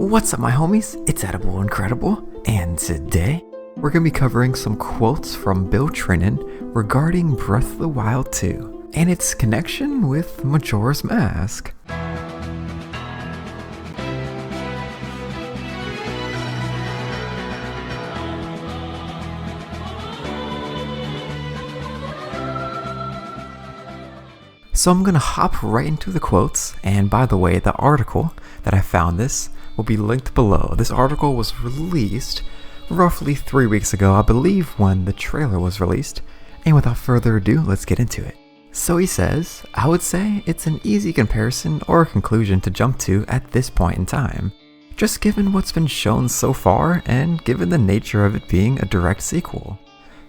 What's up, my homies? It's Edible Incredible, and today we're going to be covering some quotes from Bill Trinen regarding Breath of the Wild 2 and its connection with Majora's Mask. So I'm going to hop right into the quotes, and by the way, the article that I found this will be linked below. This article was released roughly 3 weeks ago, I believe, when the trailer was released, and without further ado, let's get into it. So he says, I would say it's an easy comparison or conclusion to jump to at this point in time, just given what's been shown so far and given the nature of it being a direct sequel.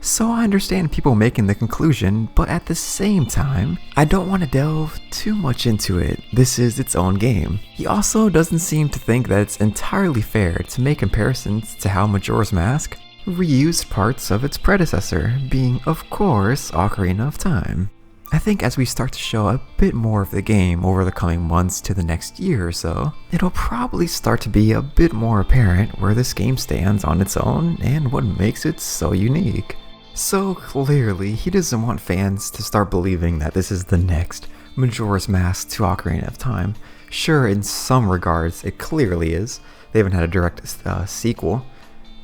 So I understand people making the conclusion, but at the same time, I don't want to delve too much into it. This is its own game. He also doesn't seem to think that it's entirely fair to make comparisons to how Majora's Mask reused parts of its predecessor, being of course Ocarina of Time. I think as we start to show a bit more of the game over the coming months to the next year or so, it'll probably start to be a bit more apparent where this game stands on its own and what makes it so unique. So clearly, he doesn't want fans to start believing that this is the next Majora's Mask to Ocarina of Time. Sure, in some regards, it clearly is. They haven't had a direct sequel,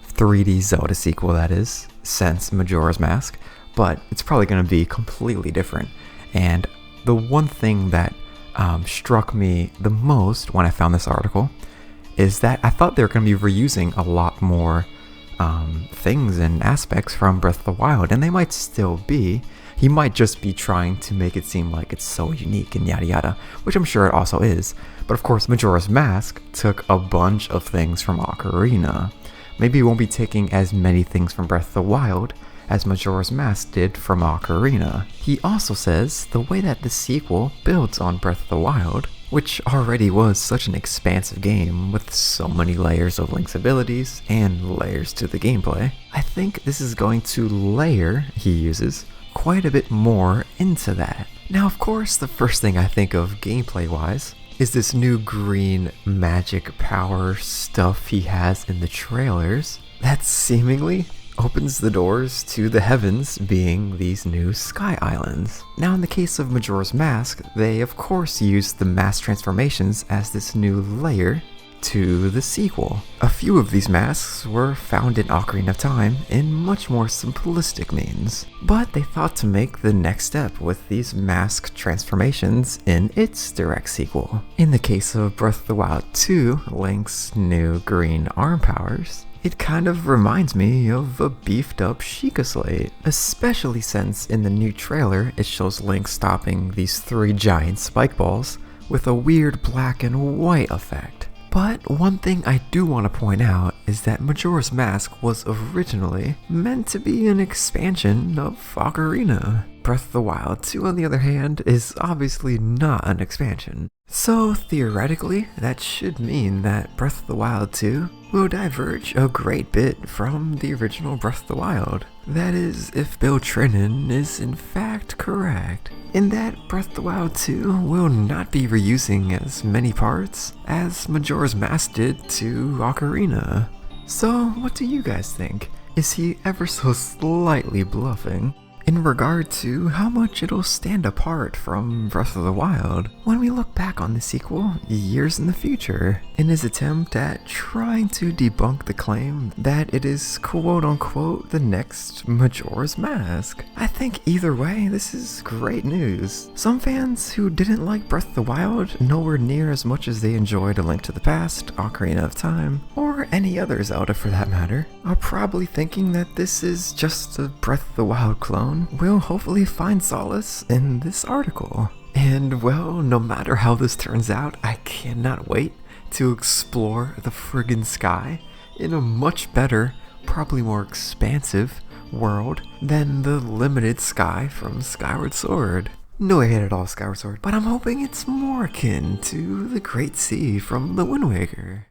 3D Zelda sequel that is, since Majora's Mask, but it's probably going to be completely different. And the one thing that struck me the most when I found this article is that I thought they were going to be reusing a lot more things and aspects from Breath of the Wild, and they might still be. He might just be trying to make it seem like it's so unique and yada yada, which I'm sure it also is. But of course, Majora's Mask took a bunch of things from Ocarina. Maybe he won't be taking as many things from Breath of the Wild as Majora's Mask did from Ocarina. He also says the way that the sequel builds on Breath of the Wild, which already was such an expansive game with so many layers of Link's abilities and layers to the gameplay, I think this is going to layer, he uses, quite a bit more into that. Now of course the first thing I think of gameplay wise is this new green magic power stuff he has in the trailers that seemingly opens the doors to the heavens, being these new sky islands. Now in the case of Majora's Mask, they of course used the mask transformations as this new layer to the sequel. A few of these masks were found in Ocarina of Time in much more simplistic means, but they thought to make the next step with these mask transformations in its direct sequel. In the case of Breath of the Wild 2, Link's new green arm powers, it kind of reminds me of a beefed up Sheikah Slate, especially since in the new trailer it shows Link stopping these 3 giant spike balls with a weird black and white effect. But one thing I do want to point out is that Majora's Mask was originally meant to be an expansion of Ocarina. Breath of the Wild 2, on the other hand, is obviously not an expansion. So theoretically, that should mean that Breath of the Wild 2 will diverge a great bit from the original Breath of the Wild. That is, if Bill Trinen is in fact correct, in that Breath of the Wild 2 will not be reusing as many parts as Majora's Mask did to Ocarina. So what do you guys think? Is he ever so slightly bluffing in regard to how much it'll stand apart from Breath of the Wild when we look back on the sequel years in the future, in his attempt at trying to debunk the claim that it is quote-unquote the next Majora's Mask? I think either way, this is great news. Some fans who didn't like Breath of the Wild nowhere near as much as they enjoyed A Link to the Past, Ocarina of Time, or any other Zelda for that matter, are probably thinking that this is just a Breath of the Wild clone will hopefully find solace in this article. And well, no matter how this turns out, I cannot wait to explore the friggin' sky in a much better, probably more expansive world than the limited sky from Skyward Sword. No hate at all, Skyward Sword, but I'm hoping it's more akin to the Great Sea from The Wind Waker.